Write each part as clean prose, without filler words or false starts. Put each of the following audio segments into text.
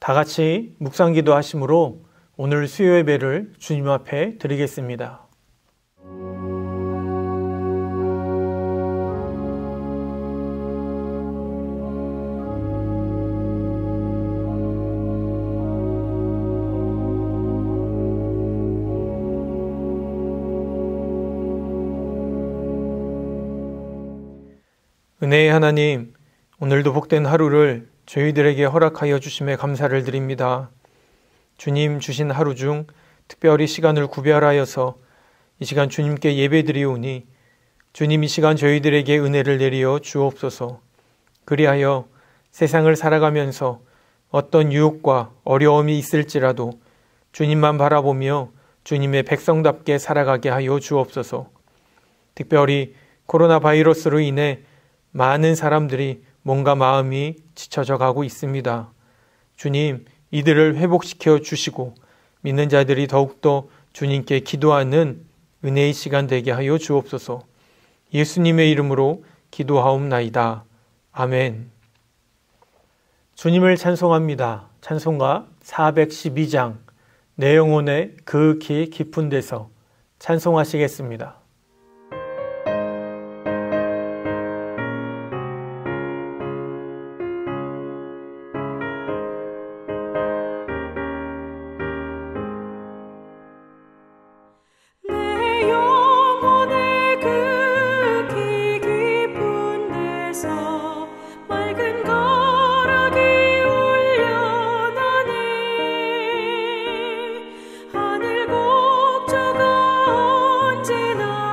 다 같이 묵상기도 하심으로 오늘 수요 예배를 주님 앞에 드리겠습니다. 은혜의 하나님, 오늘도 복된 하루를 저희들에게 허락하여 주심에 감사를 드립니다. 주님 주신 하루 중 특별히 시간을 구별하여서 이 시간 주님께 예배드리오니 주님 이 시간 저희들에게 은혜를 내리어 주옵소서. 그리하여 세상을 살아가면서 어떤 유혹과 어려움이 있을지라도 주님만 바라보며 주님의 백성답게 살아가게 하여 주옵소서. 특별히 코로나 바이러스로 인해 많은 사람들이 몸과 마음이 지쳐져 가고 있습니다. 주님, 이들을 회복시켜 주시고 믿는 자들이 더욱더 주님께 기도하는 은혜의 시간 되게 하여 주옵소서. 예수님의 이름으로 기도하옵나이다. 아멘. 주님을 찬송합니다. 찬송가 412장 내 영혼의 극히 깊은 데서 찬송하시겠습니다. 하늘 곡조가 언제나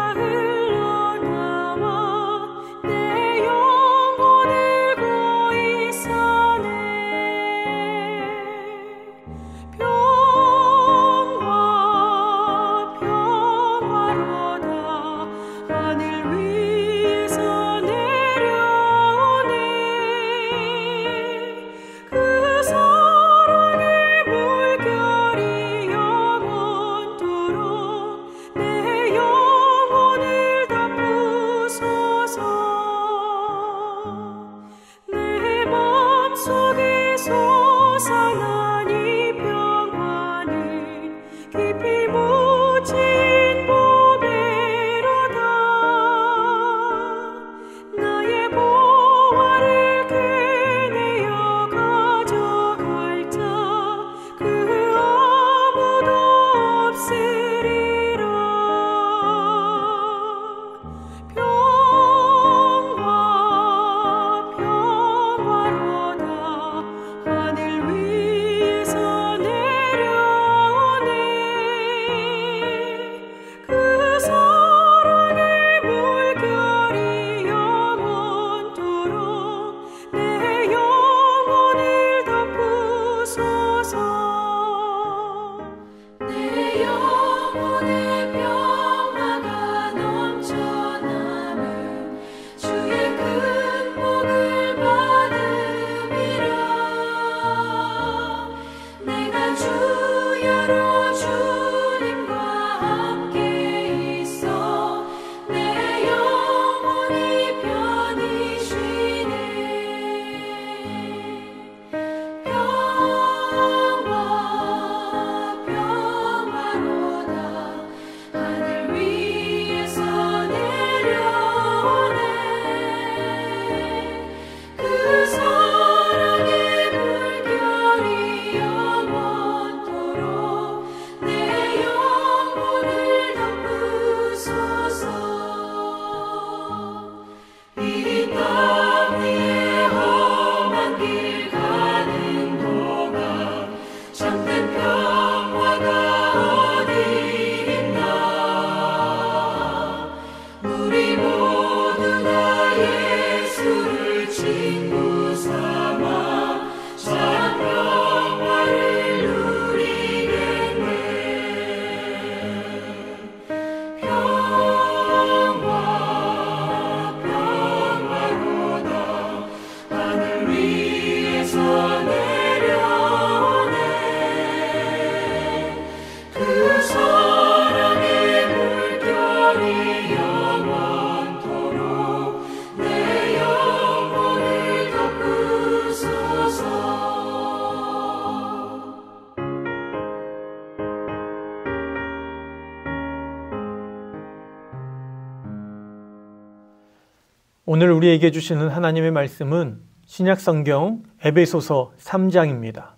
오늘 우리에게 주시는 하나님의 말씀은 신약성경 에베소서 3장입니다.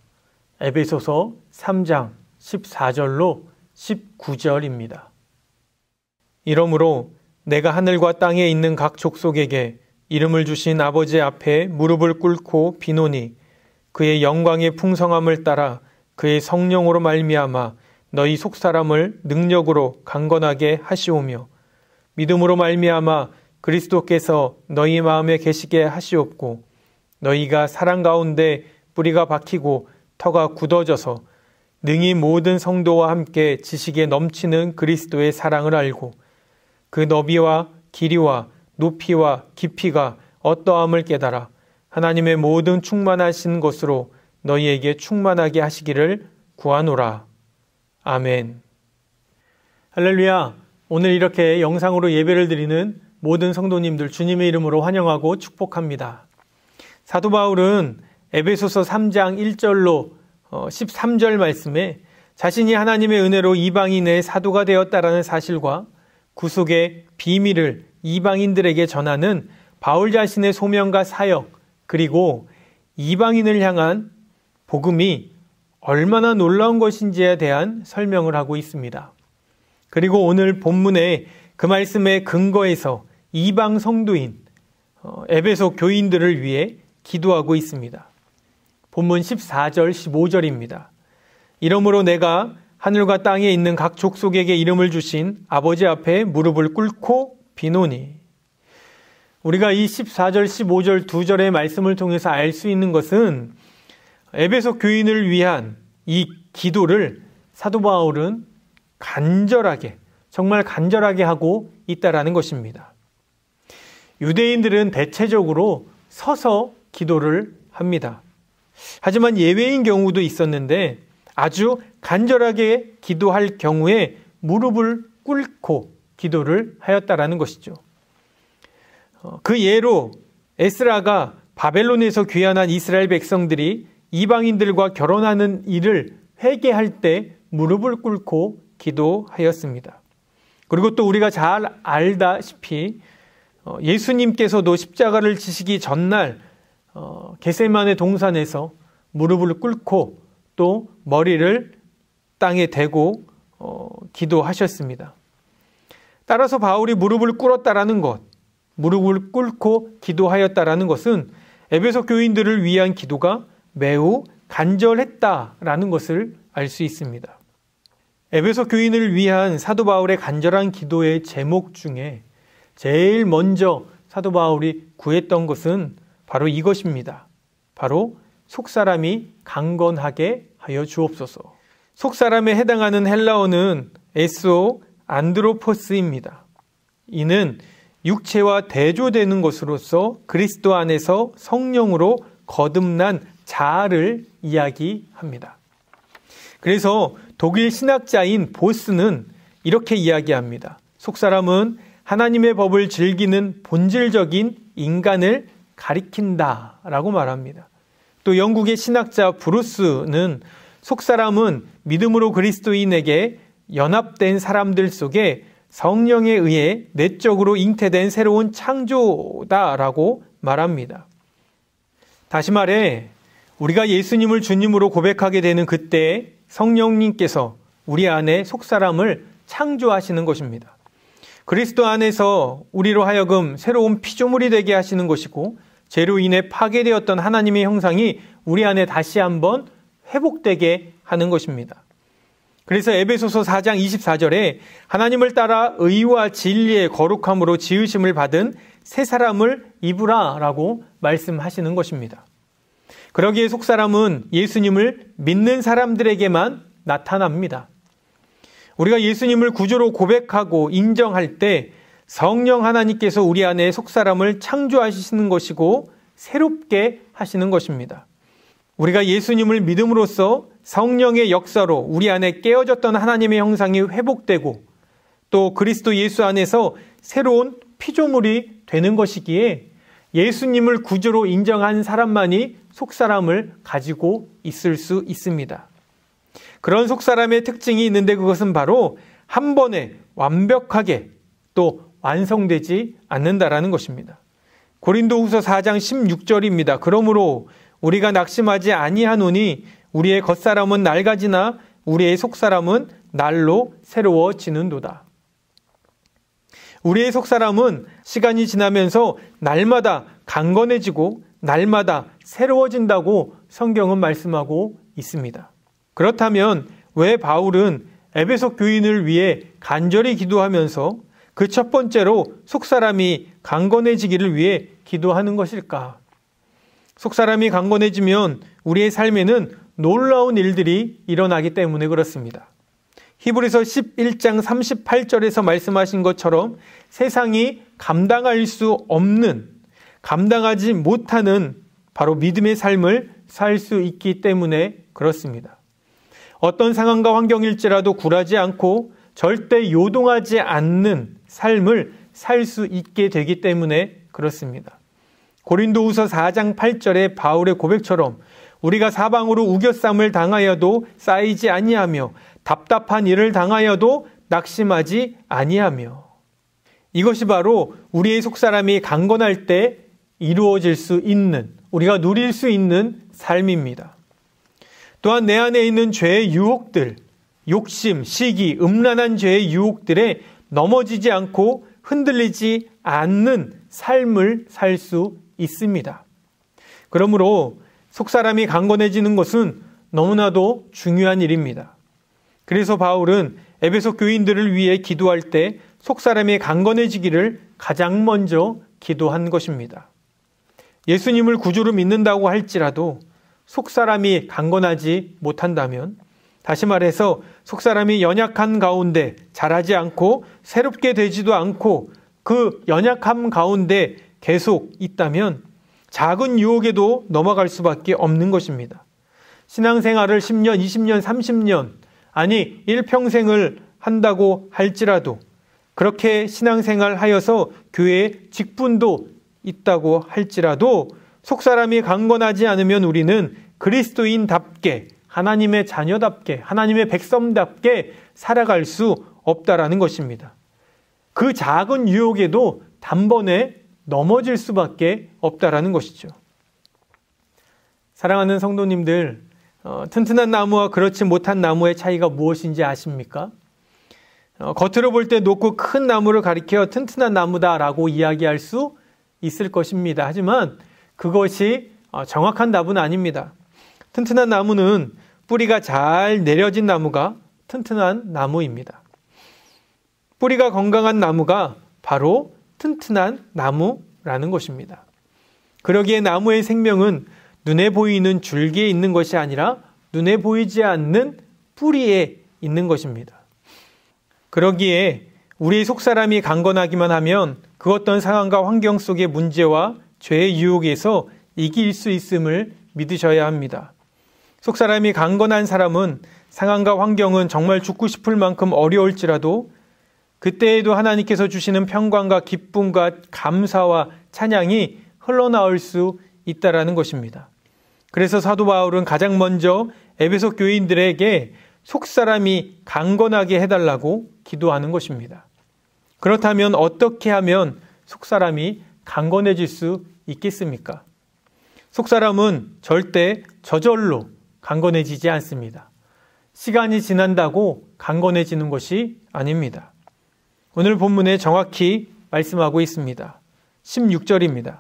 에베소서 3장 14절로 19절입니다. 이러므로 내가 하늘과 땅에 있는 각 족속에게 이름을 주신 아버지 앞에 무릎을 꿇고 비노니 그의 영광의 풍성함을 따라 그의 성령으로 말미암아 너희 속사람을 능력으로 강건하게 하시오며 믿음으로 말미암아 그리스도께서 너희 마음에 계시게 하시옵고 너희가 사랑 가운데 뿌리가 박히고 터가 굳어져서 능히 모든 성도와 함께 지식에 넘치는 그리스도의 사랑을 알고 그 너비와 길이와 높이와 깊이가 어떠함을 깨달아 하나님의 모든 충만하신 것으로 너희에게 충만하게 하시기를 구하노라. 아멘. 할렐루야. 오늘 이렇게 영상으로 예배를 드리는 모든 성도님들 주님의 이름으로 환영하고 축복합니다. 사도 바울은 에베소서 3장 1절로 13절 말씀에 자신이 하나님의 은혜로 이방인의 사도가 되었다라는 사실과 구속의 비밀을 이방인들에게 전하는 바울 자신의 소명과 사역, 그리고 이방인을 향한 복음이 얼마나 놀라운 것인지에 대한 설명을 하고 있습니다. 그리고 오늘 본문에 그 말씀의 근거에서 이방 성도인 에베소 교인들을 위해 기도하고 있습니다. 본문 14절 15절입니다. 이러므로 내가 하늘과 땅에 있는 각 족속에게 이름을 주신 아버지 앞에 무릎을 꿇고 비노니. 우리가 이 14절 15절 두 절의 말씀을 통해서 알 수 있는 것은 에베소 교인을 위한 이 기도를 사도 바울은 간절하게, 정말 간절하게 하고 있다라는 것입니다. 유대인들은 대체적으로 서서 기도를 합니다. 하지만 예외인 경우도 있었는데 아주 간절하게 기도할 경우에 무릎을 꿇고 기도를 하였다라는 것이죠. 그 예로 에스라가 바벨론에서 귀환한 이스라엘 백성들이 이방인들과 결혼하는 일을 회개할 때 무릎을 꿇고 기도하였습니다. 그리고 또 우리가 잘 알다시피 예수님께서도 십자가를 지시기 전날 겟세마네 동산에서 무릎을 꿇고 또 머리를 땅에 대고 기도하셨습니다. 따라서 바울이 무릎을 꿇었다라는 것, 무릎을 꿇고 기도하였다라는 것은 에베소 교인들을 위한 기도가 매우 간절했다라는 것을 알 수 있습니다. 에베소 교인을 위한 사도 바울의 간절한 기도의 제목 중에 제일 먼저 사도 바울이 구했던 것은 바로 이것입니다. 바로 속사람이 강건하게 하여 주옵소서. 속사람에 해당하는 헬라어는 에스오 안드로포스입니다. 이는 육체와 대조되는 것으로서 그리스도 안에서 성령으로 거듭난 자아를 이야기합니다. 그래서 독일 신학자인 보스는 이렇게 이야기합니다. 속사람은 하나님의 법을 즐기는 본질적인 인간을 가리킨다라고 말합니다. 또 영국의 신학자 브루스는 속사람은 믿음으로 그리스도인에게 연합된 사람들 속에 성령에 의해 내적으로 잉태된 새로운 창조다라고 말합니다. 다시 말해 우리가 예수님을 주님으로 고백하게 되는 그때 성령님께서 우리 안에 속사람을 창조하시는 것입니다. 그리스도 안에서 우리로 하여금 새로운 피조물이 되게 하시는 것이고 죄로 인해 파괴되었던 하나님의 형상이 우리 안에 다시 한번 회복되게 하는 것입니다. 그래서 에베소서 4장 24절에 하나님을 따라 의와 진리의 거룩함으로 지으심을 받은 새 사람을 입으라 라고 말씀하시는 것입니다. 그러기에 속사람은 예수님을 믿는 사람들에게만 나타납니다. 우리가 예수님을 구주로 고백하고 인정할 때 성령 하나님께서 우리 안에 속사람을 창조하시는 것이고 새롭게 하시는 것입니다. 우리가 예수님을 믿음으로써 성령의 역사로 우리 안에 깨어졌던 하나님의 형상이 회복되고 또 그리스도 예수 안에서 새로운 피조물이 되는 것이기에 예수님을 구주로 인정한 사람만이 속사람을 가지고 있을 수 있습니다. 그런 속사람의 특징이 있는데 그것은 바로 한 번에 완벽하게 또 완성되지 않는다라는 것입니다. 고린도후서 4장 16절입니다. 그러므로 우리가 낙심하지 아니하노니 우리의 겉사람은 낡아지나 우리의 속사람은 날로 새로워지는도다. 우리의 속사람은 시간이 지나면서 날마다 강건해지고 날마다 새로워진다고 성경은 말씀하고 있습니다. 그렇다면 왜 바울은 에베소 교인을 위해 간절히 기도하면서 그 첫 번째로 속사람이 강건해지기를 위해 기도하는 것일까? 속사람이 강건해지면 우리의 삶에는 놀라운 일들이 일어나기 때문에 그렇습니다. 히브리서 11장 38절에서 말씀하신 것처럼 세상이 감당할 수 없는, 감당하지 못하는 바로 믿음의 삶을 살 수 있기 때문에 그렇습니다. 어떤 상황과 환경일지라도 굴하지 않고 절대 요동하지 않는 삶을 살 수 있게 되기 때문에 그렇습니다. 고린도후서 4장 8절의 바울의 고백처럼 우리가 사방으로 우겨쌈을 당하여도 쌓이지 아니하며 답답한 일을 당하여도 낙심하지 아니하며, 이것이 바로 우리의 속사람이 강건할 때 이루어질 수 있는, 우리가 누릴 수 있는 삶입니다. 또한 내 안에 있는 죄의 유혹들, 욕심, 시기, 음란한 죄의 유혹들에 넘어지지 않고 흔들리지 않는 삶을 살 수 있습니다. 그러므로 속사람이 강건해지는 것은 너무나도 중요한 일입니다. 그래서 바울은 에베소 교인들을 위해 기도할 때 속사람이 강건해지기를 가장 먼저 기도한 것입니다. 예수님을 구주로 믿는다고 할지라도 속사람이 강건하지 못한다면, 다시 말해서 속사람이 연약한 가운데 자라지 않고 새롭게 되지도 않고 그 연약함 가운데 계속 있다면 작은 유혹에도 넘어갈 수밖에 없는 것입니다. 신앙생활을 10년, 20년, 30년, 아니 일평생을 한다고 할지라도, 그렇게 신앙생활 하여서 교회에 직분도 있다고 할지라도 속사람이 강건하지 않으면 우리는 그리스도인답게, 하나님의 자녀답게, 하나님의 백성답게 살아갈 수 없다라는 것입니다. 그 작은 유혹에도 단번에 넘어질 수밖에 없다라는 것이죠. 사랑하는 성도님들, 튼튼한 나무와 그렇지 못한 나무의 차이가 무엇인지 아십니까? 겉으로 볼 때 높고 큰 나무를 가리켜 튼튼한 나무다라고 이야기할 수 있을 것입니다. 하지만 그것이 정확한 답은 아닙니다. 튼튼한 나무는 뿌리가 잘 내려진 나무가 튼튼한 나무입니다. 뿌리가 건강한 나무가 바로 튼튼한 나무라는 것입니다. 그러기에 나무의 생명은 눈에 보이는 줄기에 있는 것이 아니라 눈에 보이지 않는 뿌리에 있는 것입니다. 그러기에 우리 속사람이 강건하기만 하면 그 어떤 상황과 환경 속의 문제와 죄의 유혹에서 이길 수 있음을 믿으셔야 합니다. 속사람이 강건한 사람은 상황과 환경은 정말 죽고 싶을 만큼 어려울지라도 그때에도 하나님께서 주시는 평강과 기쁨과 감사와 찬양이 흘러나올 수 있다라는 것입니다. 그래서 사도 바울은 가장 먼저 에베소 교인들에게 속사람이 강건하게 해달라고 기도하는 것입니다. 그렇다면 어떻게 하면 속사람이 강건해질 수 있겠습니까? 속사람은 절대 저절로 강건해지지 않습니다. 시간이 지난다고 강건해지는 것이 아닙니다. 오늘 본문에 정확히 말씀하고 있습니다. 16절입니다.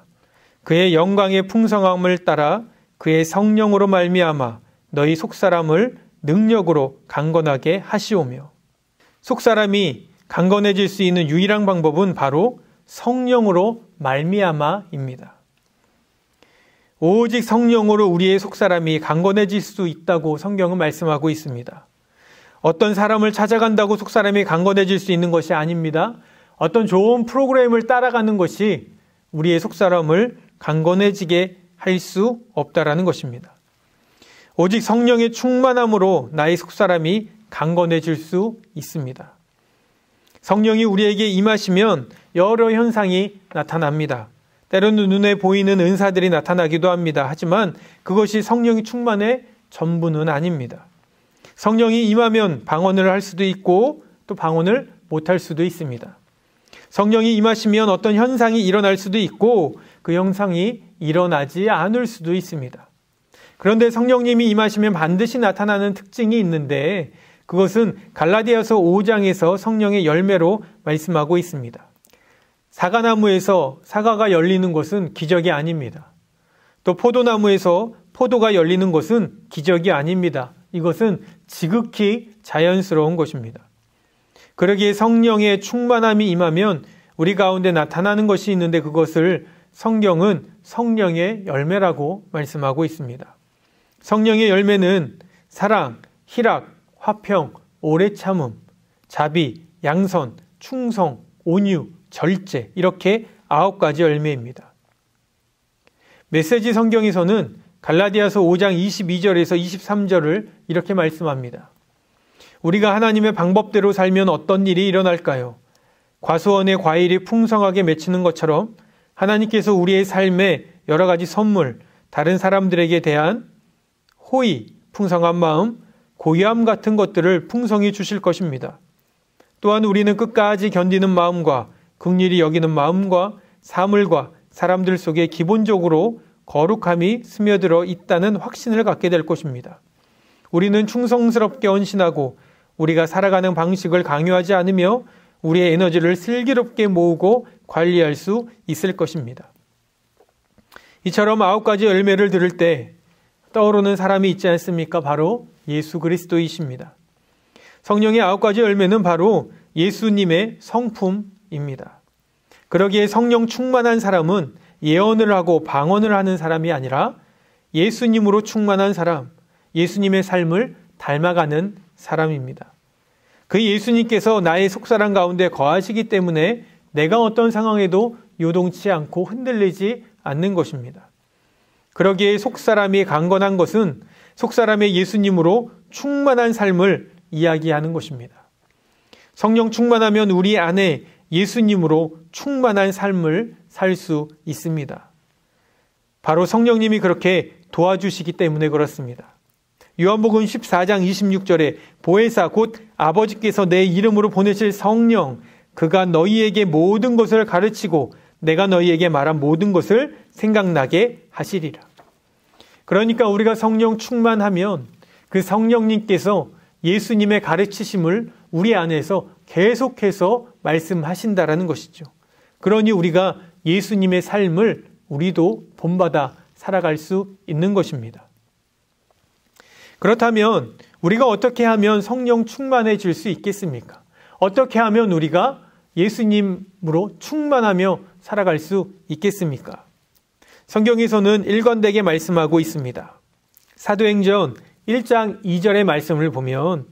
그의 영광의 풍성함을 따라 그의 성령으로 말미암아 너희 속사람을 능력으로 강건하게 하시오며, 속사람이 강건해질 수 있는 유일한 방법은 바로 성령으로 말미암아입니다. 오직 성령으로 우리의 속사람이 강건해질 수 있다고 성경은 말씀하고 있습니다. 어떤 사람을 찾아간다고 속사람이 강건해질 수 있는 것이 아닙니다. 어떤 좋은 프로그램을 따라가는 것이 우리의 속사람을 강건해지게 할 수 없다라는 것입니다. 오직 성령의 충만함으로 나의 속사람이 강건해질 수 있습니다. 성령이 우리에게 임하시면 여러 현상이 나타납니다. 때로는 눈에 보이는 은사들이 나타나기도 합니다. 하지만 그것이 성령이 충만의 전부는 아닙니다. 성령이 임하면 방언을 할 수도 있고 또 방언을 못할 수도 있습니다. 성령이 임하시면 어떤 현상이 일어날 수도 있고 그 형상이 일어나지 않을 수도 있습니다. 그런데 성령님이 임하시면 반드시 나타나는 특징이 있는데 그것은 갈라디아서 5장에서 성령의 열매로 말씀하고 있습니다. 사과나무에서 사과가 열리는 것은 기적이 아닙니다. 또 포도나무에서 포도가 열리는 것은 기적이 아닙니다. 이것은 지극히 자연스러운 것입니다. 그러기에 성령의 충만함이 임하면 우리 가운데 나타나는 것이 있는데 그것을 성경은 성령의 열매라고 말씀하고 있습니다. 성령의 열매는 사랑, 희락, 화평, 오래 참음, 자비, 양선, 충성, 온유, 절제 이렇게 9가지 열매입니다. 메시지 성경에서는 갈라디아서 5장 22절에서 23절을 이렇게 말씀합니다. 우리가 하나님의 방법대로 살면 어떤 일이 일어날까요? 과수원의 과일이 풍성하게 맺히는 것처럼 하나님께서 우리의 삶에 여러 가지 선물, 다른 사람들에게 대한 호의, 풍성한 마음, 고요함 같은 것들을 풍성히 주실 것입니다. 또한 우리는 끝까지 견디는 마음과 긍휼히 여기는 마음과 사물과 사람들 속에 기본적으로 거룩함이 스며들어 있다는 확신을 갖게 될 것입니다. 우리는 충성스럽게 헌신하고 우리가 살아가는 방식을 강요하지 않으며 우리의 에너지를 슬기롭게 모으고 관리할 수 있을 것입니다. 이처럼 9가지 열매를 들을 때 떠오르는 사람이 있지 않습니까? 바로 예수 그리스도이십니다. 성령의 9가지 열매는 바로 예수님의 성품입니다. 그러기에 성령 충만한 사람은 예언을 하고 방언을 하는 사람이 아니라 예수님으로 충만한 사람, 예수님의 삶을 닮아가는 사람입니다. 그 예수님께서 나의 속사람 가운데 거하시기 때문에 내가 어떤 상황에도 요동치 않고 흔들리지 않는 것입니다. 그러기에 속사람이 강건한 것은 속사람의 예수님으로 충만한 삶을 이야기하는 것입니다. 성령 충만하면 우리 안에 예수님으로 충만한 삶을 살 수 있습니다. 바로 성령님이 그렇게 도와주시기 때문에 그렇습니다. 요한복음 14장 26절에 보혜사 곧 아버지께서 내 이름으로 보내실 성령 그가 너희에게 모든 것을 가르치고 내가 너희에게 말한 모든 것을 생각나게 하시리라. 그러니까 우리가 성령 충만하면 그 성령님께서 예수님의 가르치심을 우리 안에서 계속해서 말씀하신다라는 것이죠. 그러니 우리가 예수님의 삶을 우리도 본받아 살아갈 수 있는 것입니다. 그렇다면 우리가 어떻게 하면 성령 충만해질 수 있겠습니까? 어떻게 하면 우리가 예수님으로 충만하며 살아갈 수 있겠습니까? 성경에서는 일관되게 말씀하고 있습니다. 사도행전 1장 2절의 말씀을 보면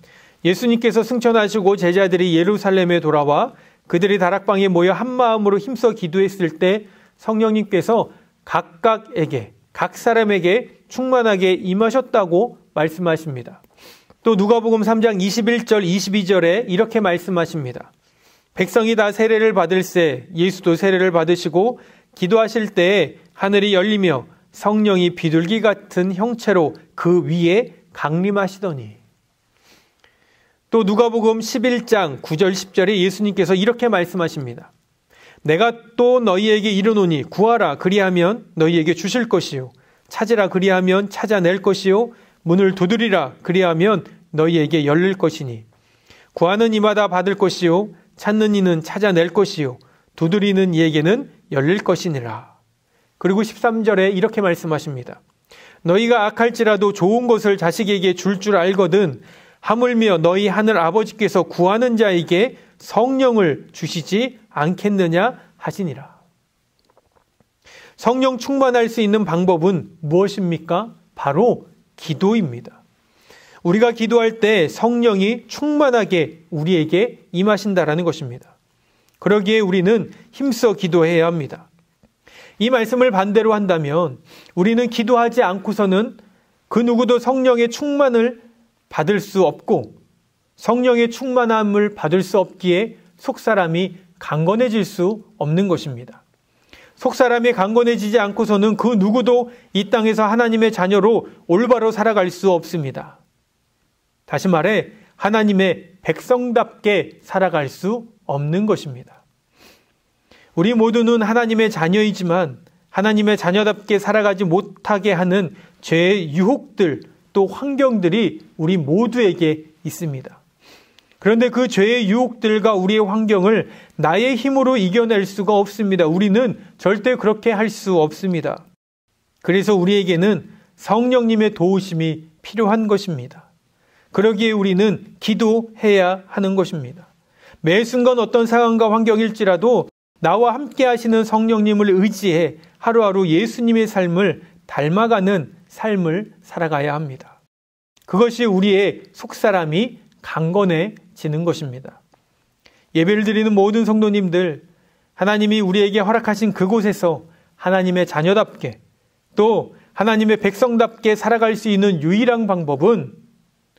예수님께서 승천하시고 제자들이 예루살렘에 돌아와 그들이 다락방에 모여 한마음으로 힘써 기도했을 때 성령님께서 각각에게 각 사람에게 충만하게 임하셨다고 말씀하십니다. 또 누가복음 3장 21절 22절에 이렇게 말씀하십니다. 백성이 다 세례를 받을새 예수도 세례를 받으시고 기도하실 때에 하늘이 열리며 성령이 비둘기 같은 형체로 그 위에 강림하시더니. 또 누가복음 11장 9절 10절에 예수님께서 이렇게 말씀하십니다. 내가 또 너희에게 이르노니 구하라 그리하면 너희에게 주실 것이요 찾으라 그리하면 찾아낼 것이요 문을 두드리라 그리하면 너희에게 열릴 것이니 구하는 이마다 받을 것이요 찾는 이는 찾아낼 것이요 두드리는 이에게는 열릴 것이니라. 그리고 13절에 이렇게 말씀하십니다. 너희가 악할지라도 좋은 것을 자식에게 줄 알거든 하물며 너희 하늘 아버지께서 구하는 자에게 성령을 주시지 않겠느냐 하시니라. 성령 충만할 수 있는 방법은 무엇입니까? 바로 기도입니다. 우리가 기도할 때 성령이 충만하게 우리에게 임하신다라는 것입니다. 그러기에 우리는 힘써 기도해야 합니다. 이 말씀을 반대로 한다면 우리는 기도하지 않고서는 그 누구도 성령의 충만을 받을 수 없고 성령의 충만함을 받을 수 없기에 속사람이 강건해질 수 없는 것입니다. 속사람이 강건해지지 않고서는 그 누구도 이 땅에서 하나님의 자녀로 올바로 살아갈 수 없습니다. 다시 말해 하나님의 백성답게 살아갈 수 없는 것입니다. 우리 모두는 하나님의 자녀이지만 하나님의 자녀답게 살아가지 못하게 하는 죄의 유혹들, 또 환경들이 우리 모두에게 있습니다. 그런데 그 죄의 유혹들과 우리의 환경을 나의 힘으로 이겨낼 수가 없습니다. 우리는 절대 그렇게 할 수 없습니다. 그래서 우리에게는 성령님의 도우심이 필요한 것입니다. 그러기에 우리는 기도해야 하는 것입니다. 매 순간 어떤 상황과 환경일지라도 나와 함께 하시는 성령님을 의지해 하루하루 예수님의 삶을 닮아가는 삶을 살아가야 합니다. 그것이 우리의 속사람이 강건해지는 것입니다. 예배를 드리는 모든 성도님들, 하나님이 우리에게 허락하신 그곳에서 하나님의 자녀답게 또 하나님의 백성답게 살아갈 수 있는 유일한 방법은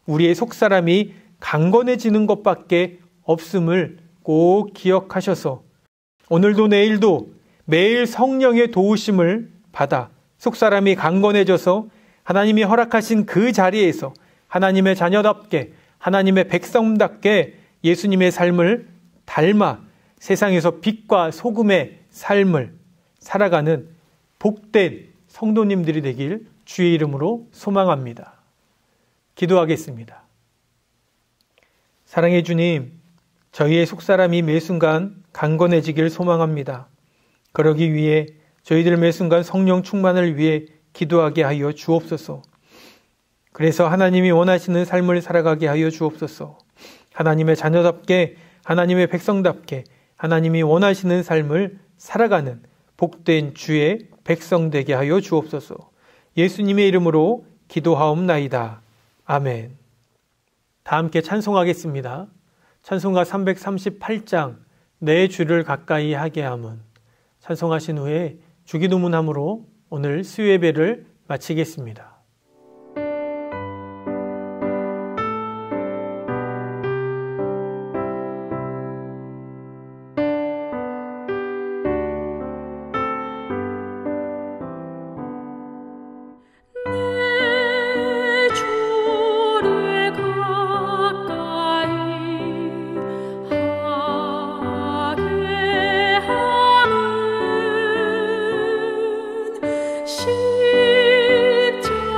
우리의 속사람이 강건해지는 것밖에 없음을 꼭 기억하셔서 오늘도 내일도 매일 성령의 도우심을 받아 속사람이 강건해져서 하나님이 허락하신 그 자리에서 하나님의 자녀답게 하나님의 백성답게 예수님의 삶을 닮아 세상에서 빛과 소금의 삶을 살아가는 복된 성도님들이 되길 주의 이름으로 소망합니다. 기도하겠습니다. 사랑의 주님, 저희의 속사람이 매 순간 강건해지길 소망합니다. 그러기 위해 저희들 매 순간 성령 충만을 위해 기도하게 하여 주옵소서. 그래서 하나님이 원하시는 삶을 살아가게 하여 주옵소서. 하나님의 자녀답게, 하나님의 백성답게, 하나님이 원하시는 삶을 살아가는 복된 주의 백성 되게 하여 주옵소서. 예수님의 이름으로 기도하옵나이다. 아멘. 다 함께 찬송하겠습니다. 찬송가 338장 내 주를 가까이 하게 함은. 찬송하신 후에 주기도문함으로 오늘 수요예배를 마치겠습니다. 십자가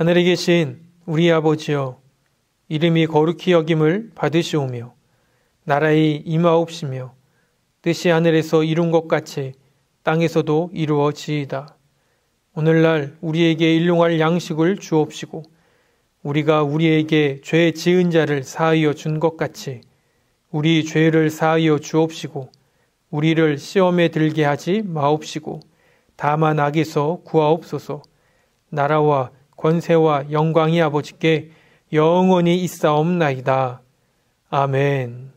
하늘에 계신 우리 아버지여, 이름이 거룩히 여김을 받으시오며 나라의 임하옵시며 뜻이 하늘에서 이룬 것 같이 땅에서도 이루어지이다. 오늘날 우리에게 일용할 양식을 주옵시고 우리가 우리에게 죄 지은 자를 사하여 준 것 같이 우리 죄를 사하여 주옵시고 우리를 시험에 들게 하지 마옵시고 다만 악에서 구하옵소서. 나라와 권세와 영광이 아버지께 영원히 있사옵나이다. 아멘.